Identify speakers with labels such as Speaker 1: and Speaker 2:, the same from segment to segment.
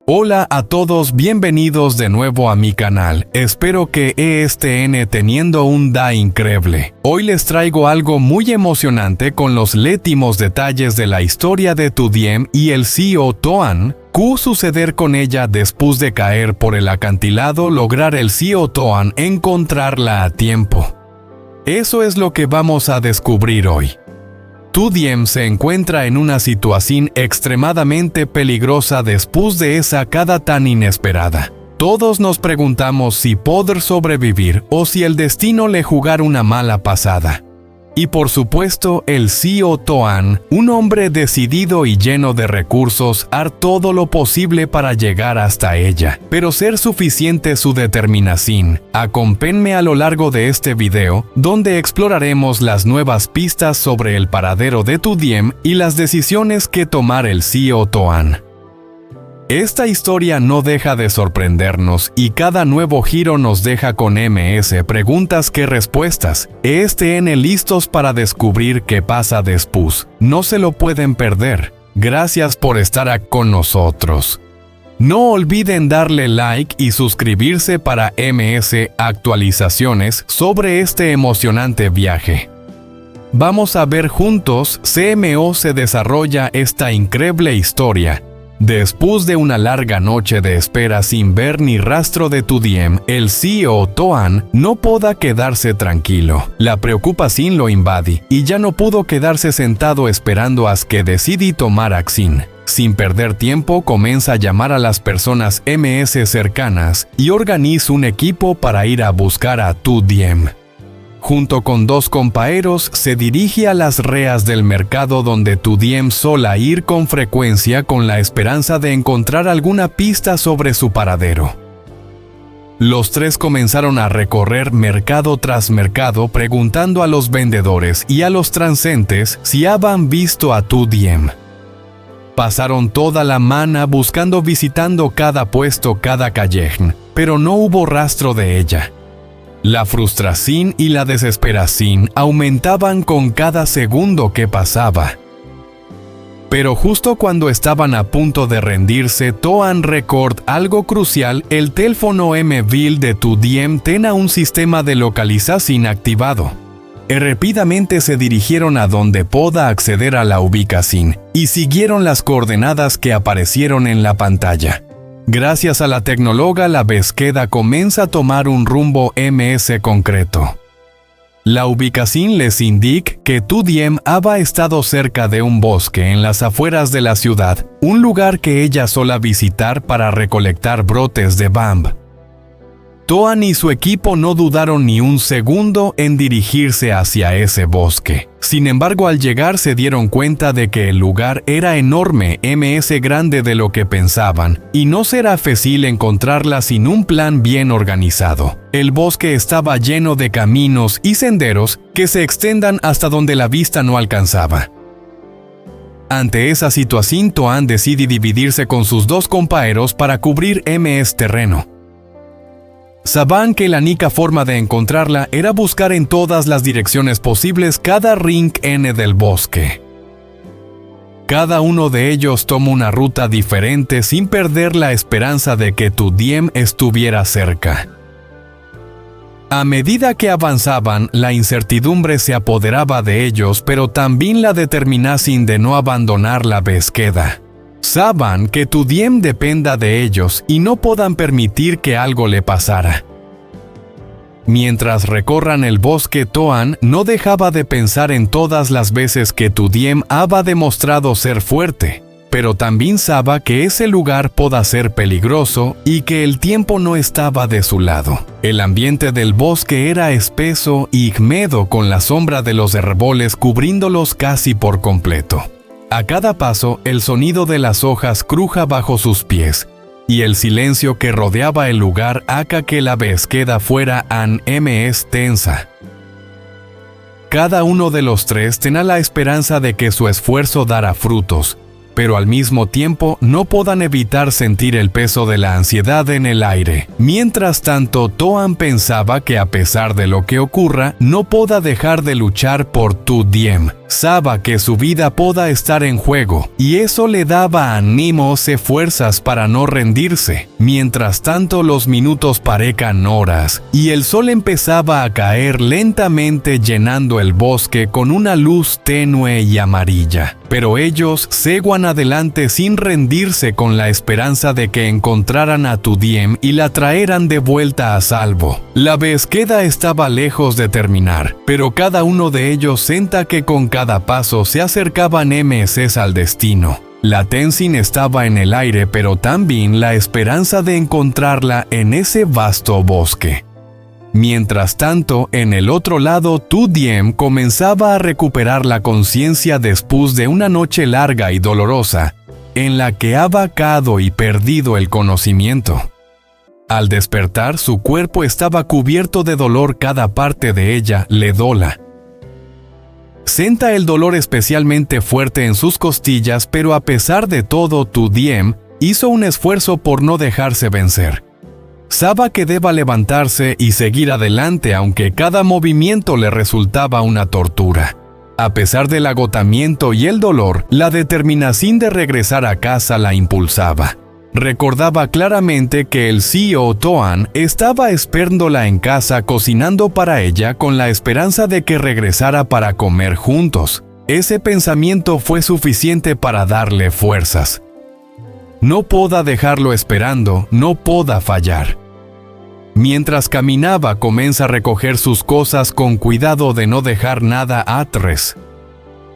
Speaker 1: Hola a todos, bienvenidos de nuevo a mi canal. Espero que estén teniendo un día increíble. Hoy les traigo algo muy emocionante con los últimos detalles de la historia de Tu Diem y el CEO Toan. ¿Qué suceder con ella después de caer por el acantilado? Lograr el CEO Toan encontrarla a tiempo. Eso es lo que vamos a descubrir hoy. Tu Diem se encuentra en una situación extremadamente peligrosa después de esa caída tan inesperada. Todos nos preguntamos si poder sobrevivir o si el destino le jugar una mala pasada. Y por supuesto, el CEO Toan, un hombre decidido y lleno de recursos, hará todo lo posible para llegar hasta ella. Pero ser suficiente su determinación. Acompáñenme a lo largo de este video, donde exploraremos las nuevas pistas sobre el paradero de Tu Diem y las decisiones que tomar el CEO Toan. Esta historia no deja de sorprendernos y cada nuevo giro nos deja con preguntas que respuestas. Estén listos para descubrir qué pasa después. No se lo pueden perder. Gracias por estar con nosotros. No olviden darle like y suscribirse para actualizaciones sobre este emocionante viaje. Vamos a ver juntos cómo se desarrolla esta increíble historia. Después de una larga noche de espera sin ver ni rastro de Tu Diem, el CEO Toan no pudo quedarse tranquilo. La preocupación lo invade y ya no pudo quedarse sentado esperando hasta que decidí tomar acción. Sin perder tiempo, comienza a llamar a las personas cercanas y organiza un equipo para ir a buscar a Tu Diem. Junto con dos compañeros, se dirige a las reas del mercado donde Tu Diem sola ir con frecuencia con la esperanza de encontrar alguna pista sobre su paradero. Los tres comenzaron a recorrer mercado tras mercado preguntando a los vendedores y a los transeúntes si habían visto a Tu Diem. Pasaron toda la mañana visitando cada puesto, cada callejón, pero no hubo rastro de ella. La frustración y la desesperación aumentaban con cada segundo que pasaba. Pero justo cuando estaban a punto de rendirse, Toan record algo crucial: el teléfono móvil de Tu Diem tenía un sistema de localización activado. Rápidamente se dirigieron a donde pueda acceder a la ubicación y siguieron las coordenadas que aparecieron en la pantalla. Gracias a la tecnología, la búsqueda comienza a tomar un rumbo concreto. La ubicación les indica que Tu Diem había estado cerca de un bosque en las afueras de la ciudad, un lugar que ella sola visitar para recolectar brotes de bambú. Toan y su equipo no dudaron ni un segundo en dirigirse hacia ese bosque. Sin embargo, al llegar se dieron cuenta de que el lugar era enorme, grande de lo que pensaban, y no será fácil encontrarla sin un plan bien organizado. El bosque estaba lleno de caminos y senderos que se extendan hasta donde la vista no alcanzaba. Ante esa situación, Toan decide dividirse con sus dos compañeros para cubrir terreno. Sabían que la única forma de encontrarla era buscar en todas las direcciones posibles cada rincón del bosque. Cada uno de ellos tomó una ruta diferente sin perder la esperanza de que Tu Diem estuviera cerca. A medida que avanzaban, la incertidumbre se apoderaba de ellos, pero también la determinación de no abandonar la búsqueda. Saben que Tu Diem dependa de ellos y no puedan permitir que algo le pasara. Mientras recorran el bosque, Toan no dejaba de pensar en todas las veces que Tu Diem había demostrado ser fuerte, pero también sabía que ese lugar podía ser peligroso y que el tiempo no estaba de su lado. El ambiente del bosque era espeso y húmedo, con la sombra de los árboles cubriéndolos casi por completo. A cada paso, el sonido de las hojas cruja bajo sus pies, y el silencio que rodeaba el lugar hace que la búsqueda fuera tensa. Cada uno de los tres tenía la esperanza de que su esfuerzo dará frutos, pero al mismo tiempo no podían evitar sentir el peso de la ansiedad en el aire. Mientras tanto, Toan pensaba que a pesar de lo que ocurra, no podía dejar de luchar por Tu Diem. Sabe que su vida pueda estar en juego, y eso le daba ánimos y fuerzas para no rendirse. Mientras tanto, los minutos parecían horas, y el sol empezaba a caer lentamente, llenando el bosque con una luz tenue y amarilla. Pero ellos seguían adelante sin rendirse, con la esperanza de que encontraran a Tu Diem y la traeran de vuelta a salvo. La búsqueda estaba lejos de terminar, pero cada uno de ellos sentía que con cada paso se acercaban meses al destino. La Tenzin estaba en el aire, pero también la esperanza de encontrarla en ese vasto bosque. Mientras tanto, en el otro lado, Tu Diem comenzaba a recuperar la conciencia después de una noche larga y dolorosa, en la que ha vacado y perdido el conocimiento. Al despertar, su cuerpo estaba cubierto de dolor, cada parte de ella le dolía. Sentía el dolor especialmente fuerte en sus costillas, pero a pesar de todo, Tu Diem hizo un esfuerzo por no dejarse vencer. Sabe que deba levantarse y seguir adelante, aunque cada movimiento le resultaba una tortura. A pesar del agotamiento y el dolor, la determinación de regresar a casa la impulsaba. Recordaba claramente que el CEO Toan estaba esperándola en casa, cocinando para ella con la esperanza de que regresara para comer juntos. Ese pensamiento fue suficiente para darle fuerzas. No puedo dejarlo esperando, no puedo fallar. Mientras caminaba, comienza a recoger sus cosas con cuidado de no dejar nada atrás.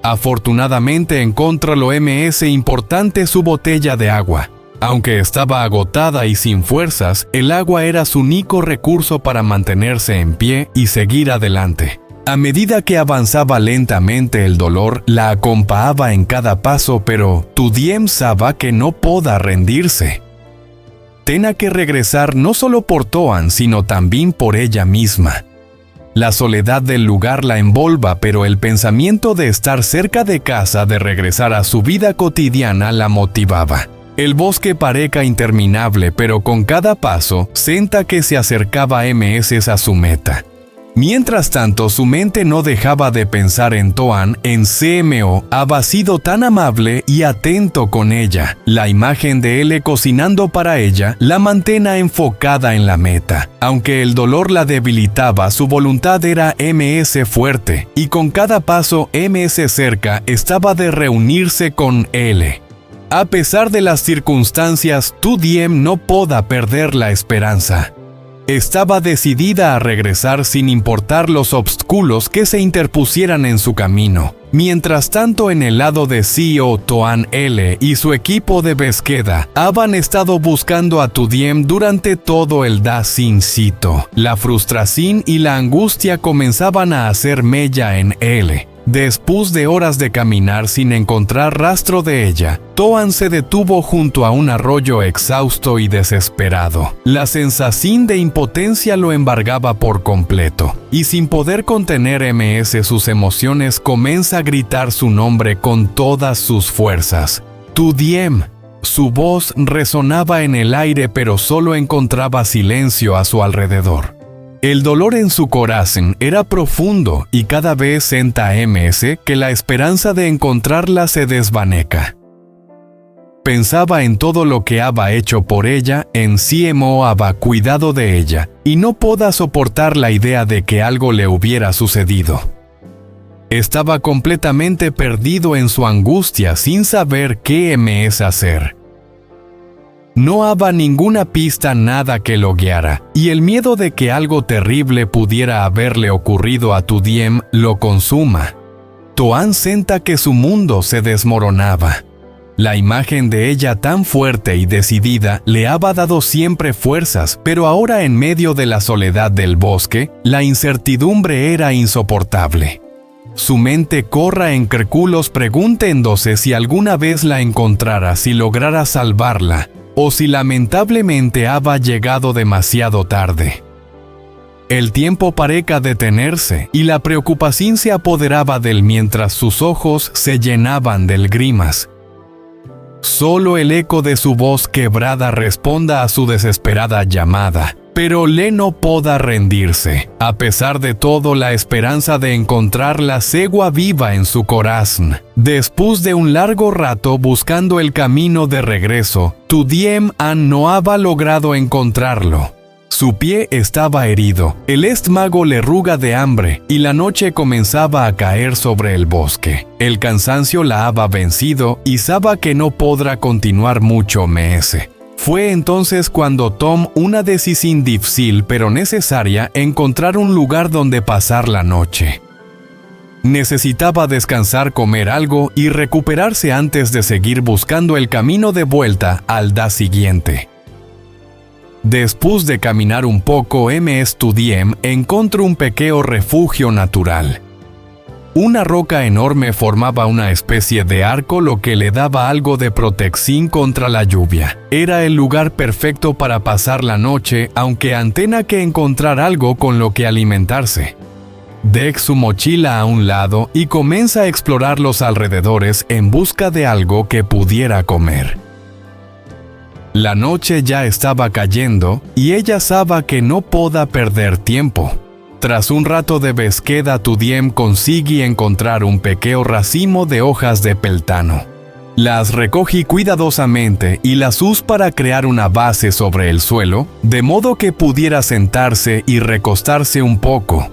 Speaker 1: Afortunadamente encontró lo más importante, su botella de agua. Aunque estaba agotada y sin fuerzas, el agua era su único recurso para mantenerse en pie y seguir adelante. A medida que avanzaba lentamente, el dolor la acompañaba en cada paso, pero Tu Diem sabe que no podía rendirse. Tenía que regresar no solo por Toan, sino también por ella misma. La soledad del lugar la envolva, pero el pensamiento de estar cerca de casa, de regresar a su vida cotidiana, la motivaba. El bosque parecía interminable, pero con cada paso, sentía que se acercaba meses a su meta. Mientras tanto, su mente no dejaba de pensar en Toan. En CMO había sido tan amable y atento con ella. La imagen de él cocinando para ella la mantenía enfocada en la meta. Aunque el dolor la debilitaba, su voluntad era fuerte, y con cada paso cerca estaba de reunirse con él. A pesar de las circunstancias, Tu Diem no podía perder la esperanza. Estaba decidida a regresar sin importar los obstáculos que se interpusieran en su camino. Mientras tanto, en el lado de CEO Toan L y su equipo de búsqueda habían estado buscando a Tu Diem durante todo el día sin cito. La frustración y la angustia comenzaban a hacer mella en él. Después de horas de caminar sin encontrar rastro de ella, Toan se detuvo junto a un arroyo, exhausto y desesperado. La sensación de impotencia lo embargaba por completo, y sin poder contener sus emociones, comienza a gritar su nombre con todas sus fuerzas. Tu Diem. Su voz resonaba en el aire, pero solo encontraba silencio a su alrededor. El dolor en su corazón era profundo, y cada vez sentía que la esperanza de encontrarla se desvaneca. Pensaba en todo lo que había hecho por ella, en CMO había cuidado de ella, y no podía soportar la idea de que algo le hubiera sucedido. Estaba completamente perdido en su angustia, sin saber qué hacer. No había ninguna pista, nada que lo guiara, y el miedo de que algo terrible pudiera haberle ocurrido a Tu Diem lo consuma. Toan sentía que su mundo se desmoronaba. La imagen de ella tan fuerte y decidida le había dado siempre fuerzas, pero ahora, en medio de la soledad del bosque, la incertidumbre era insoportable. Su mente corra en círculos, preguntándose si alguna vez la encontrara, si lograra salvarla, o si lamentablemente había llegado demasiado tarde. El tiempo parecía detenerse, y la preocupación se apoderaba de él mientras sus ojos se llenaban de lágrimas. Solo el eco de su voz quebrada responda a su desesperada llamada. Pero Le no poda rendirse. A pesar de todo, la esperanza de encontrarla segua viva en su corazón. Después de un largo rato buscando el camino de regreso, Tudiem no había logrado encontrarlo. Su pie estaba herido, el estómago le ruga de hambre y la noche comenzaba a caer sobre el bosque. El cansancio la había vencido y sabía que no podrá continuar mucho más. Fue entonces cuando tomó una decisión difícil pero necesaria: encontrar un lugar donde pasar la noche. Necesitaba descansar, comer algo y recuperarse antes de seguir buscando el camino de vuelta al día siguiente. Después de caminar un poco, Tudiem encontró un pequeño refugio natural. Una roca enorme formaba una especie de arco, lo que le daba algo de protección contra la lluvia. Era el lugar perfecto para pasar la noche, aunque tenía que encontrar algo con lo que alimentarse. Deja su mochila a un lado y comienza a explorar los alrededores en busca de algo que pudiera comer. La noche ya estaba cayendo y ella sabía que no podía perder tiempo. Tras un rato de búsqueda, Tudiem consigue encontrar un pequeño racimo de hojas de peltano. Las recogí cuidadosamente y las usó para crear una base sobre el suelo, de modo que pudiera sentarse y recostarse un poco.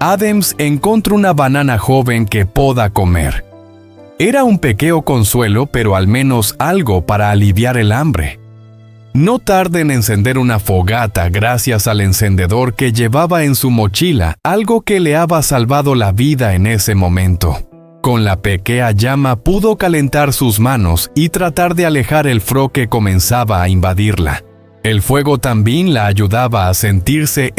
Speaker 1: Adams encontró una banana joven que pueda comer. Era un pequeño consuelo, pero al menos algo para aliviar el hambre. No tardó en encender una fogata gracias al encendedor que llevaba en su mochila, algo que le había salvado la vida en ese momento. Con la pequeña llama pudo calentar sus manos y tratar de alejar el frío que comenzaba a invadirla. El fuego también la ayudaba a sentirse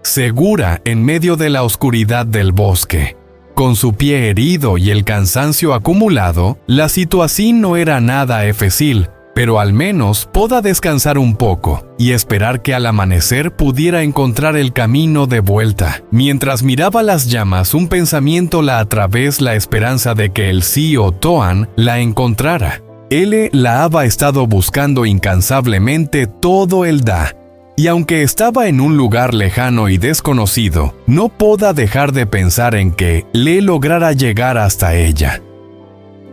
Speaker 1: segura en medio de la oscuridad del bosque. Con su pie herido y el cansancio acumulado, la situación no era nada fácil, pero al menos podía descansar un poco y esperar que al amanecer pudiera encontrar el camino de vuelta. Mientras miraba las llamas, un pensamiento la atravesó: la esperanza de que el CEO Toan la encontrara. Él la había estado buscando incansablemente todo el día. Y aunque estaba en un lugar lejano y desconocido, no podía dejar de pensar en que le lograra llegar hasta ella.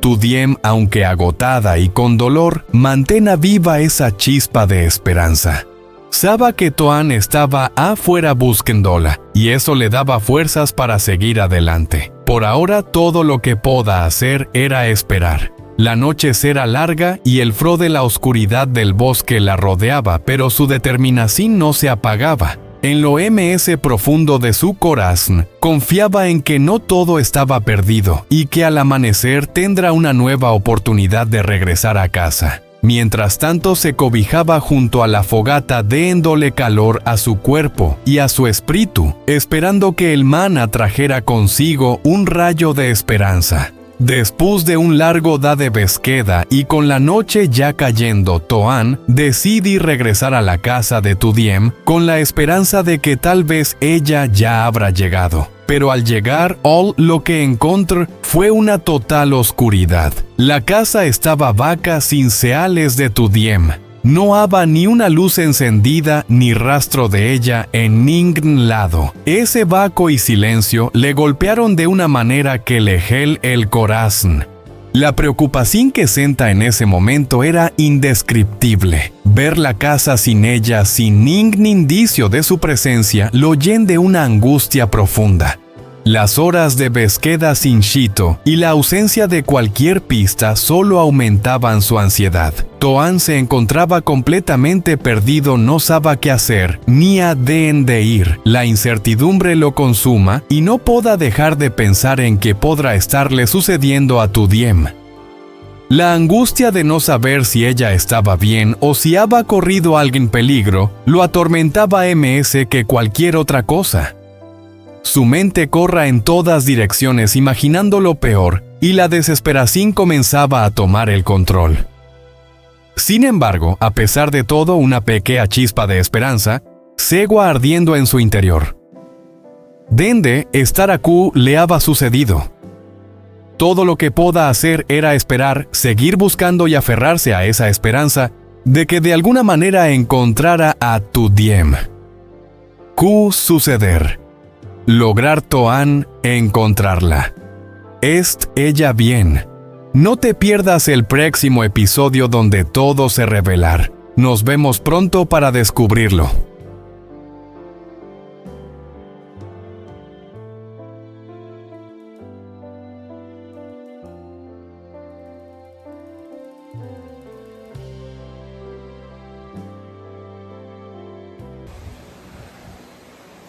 Speaker 1: Tudiem, aunque agotada y con dolor, mantenía viva esa chispa de esperanza. Sabía que Toan estaba afuera buscándola, y eso le daba fuerzas para seguir adelante. Por ahora, todo lo que podía hacer era esperar. La noche era larga y el frío de la oscuridad del bosque la rodeaba, pero su determinación no se apagaba. En lo profundo de su corazón, confiaba en que no todo estaba perdido y que al amanecer tendrá una nueva oportunidad de regresar a casa. Mientras tanto, se cobijaba junto a la fogata, dándole calor a su cuerpo y a su espíritu, esperando que el maná trajera consigo un rayo de esperanza. Después de un largo día de búsqueda y con la noche ya cayendo, Toan decidió regresar a la casa de Tudiem con la esperanza de que tal vez ella ya habrá llegado. Pero al llegar, lo que encontró fue una total oscuridad. La casa estaba vaca, sin señales de Tudiem. No había ni una luz encendida ni rastro de ella en ningún lado. Ese vacío y silencio le golpearon de una manera que le heló el corazón. La preocupación que sentía en ese momento era indescriptible. Ver la casa sin ella, sin ningún indicio de su presencia, lo llenó de una angustia profunda. Las horas de búsqueda sin Shito y la ausencia de cualquier pista solo aumentaban su ansiedad. Toan se encontraba completamente perdido, no sabía qué hacer, ni a dónde ir. La incertidumbre lo consuma y no podía dejar de pensar en qué podrá estarle sucediendo a Tudiem. La angustia de no saber si ella estaba bien o si había corrido algún peligro lo atormentaba que cualquier otra cosa. Su mente corría en todas direcciones imaginando lo peor, y la desesperación comenzaba a tomar el control. Sin embargo, a pesar de todo, una pequeña chispa de esperanza seguía ardiendo en su interior. Dende estar aquí le había sucedido. Todo lo que podía hacer era esperar, seguir buscando y aferrarse a esa esperanza, de que de alguna manera encontrara a tu diem. Q suceder. Lograr toan encontrarla. Est ella bien. No te pierdas el próximo episodio donde todo se revelar. Nos vemos pronto para descubrirlo.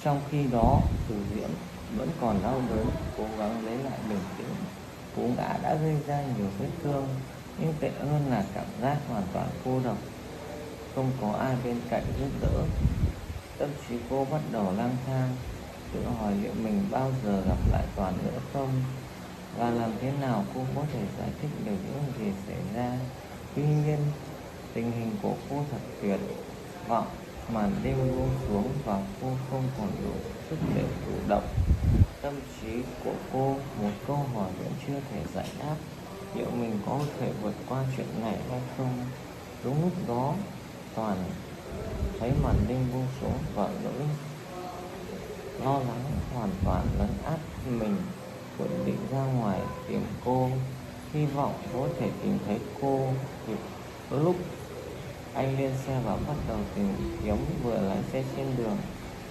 Speaker 2: Trong khi đó, Từ Diễm vẫn còn đau đớn, cố gắng lấy lại bình tĩnh. Cú ngã đã gây ra nhiều vết thương, nhưng tệ hơn là cảm giác hoàn toàn cô độc, không có ai bên cạnh giúp đỡ. Tâm trí cô bắt đầu lang thang, tự hỏi liệu mình bao giờ gặp lại Toàn nữa không, và làm thế nào cô có thể giải thích được những gì xảy ra. Tuy nhiên, tình hình của cô thật tuyệt vọng. Màn đêm buông xuống và cô không còn đủ sức để chủ động. Tâm trí của cô một câu hỏi vẫn chưa thể giải đáp: liệu mình có thể vượt qua chuyện này hay không? Đúng lúc đó, Toàn thấy màn đêm buông xuống và nỗi lo lắng hoàn toàn lấn át mình. Quyết định ra ngoài tìm cô, hy vọng có thể tìm thấy cô kịp lúc. Anh lên xe và bắt đầu tìm kiếm. Vừa lái xe trên đường,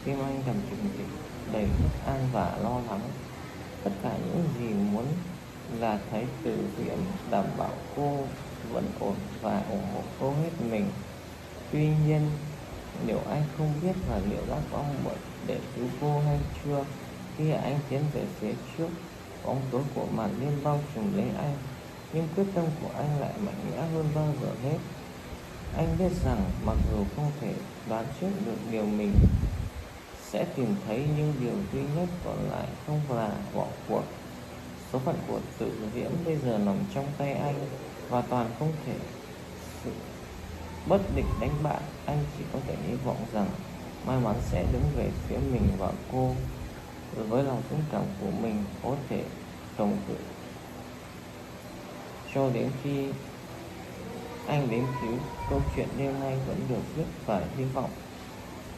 Speaker 2: tim anh thầm trùng trịch, đầy bất an và lo lắng. Tất cả những gì muốn là thấy Từ Diễm đảm bảo cô vẫn ổn và ủng hộ cô hết mình. Tuy nhiên, liệu anh không biết và liệu đã có muộn để cứu cô hay chưa? Khi anh tiến về phía trước, bóng tối của màn đêm bao trùm lấy anh, nhưng quyết tâm của anh lại mạnh mẽ hơn bao giờ hết. Anh biết rằng mặc dù không thể đoán trước được điều mình sẽ tìm thấy, nhưng điều duy nhất còn lại không là bỏ cuộc. Số phận của Từ Diễm bây giờ nằm trong tay anh, và Toàn không thể sự bất định đánh bại. Anh chỉ có thể hy vọng rằng may mắn sẽ đứng về phía mình và cô, với lòng dũng cảm của mình có thể chống cự cho đến khi anh đến cứu. Câu chuyện đêm nay vẫn được viết và hy vọng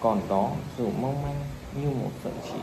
Speaker 2: còn đó, dù mong manh như một sợi chỉ.